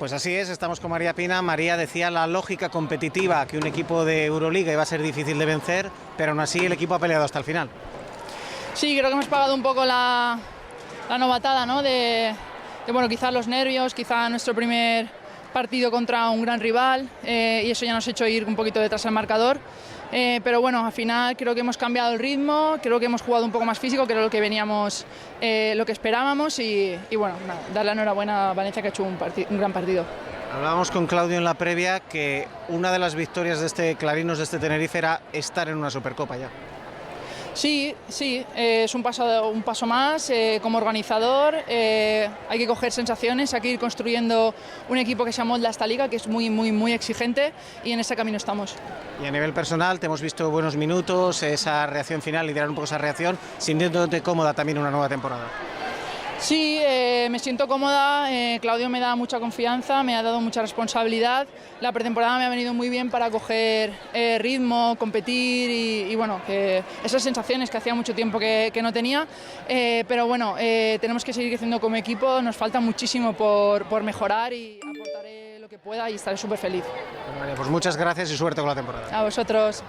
Pues así es, estamos con María Pina. María decía la lógica competitiva, que un equipo de Euroliga iba a ser difícil de vencer, pero aún así el equipo ha peleado hasta el final. Sí, creo que hemos pagado un poco la novatada, ¿no? De bueno, quizás los nervios, quizá nuestro primer partido contra un gran rival, y eso ya nos ha hecho ir un poquito detrás del marcador. Pero bueno, al final creo que hemos cambiado el ritmo, creo que hemos jugado un poco más físico, que era lo que veníamos, lo que esperábamos, y bueno, nada, darle la enhorabuena a Valencia, que ha hecho un gran partido. Hablábamos con Claudio en la previa que una de las victorias de este Clarinos, de este Tenerife, era estar en una Supercopa ya. Sí, es un paso más como organizador. Hay que coger sensaciones, hay que ir construyendo un equipo que se amolda a esta liga, que es muy exigente, y en ese camino estamos. Y a nivel personal, te hemos visto buenos minutos, esa reacción final, liderar un poco esa reacción, sintiéndote cómoda también en una nueva temporada. Sí, me siento cómoda, Claudio me da mucha confianza, me ha dado mucha responsabilidad. La pretemporada me ha venido muy bien para coger ritmo, competir y bueno, esas sensaciones que hacía mucho tiempo que no tenía. Pero bueno, tenemos que seguir creciendo como equipo, nos falta muchísimo por mejorar, y aportaré lo que pueda y estaré súper feliz. Bueno, María, pues muchas gracias y suerte con la temporada. A vosotros.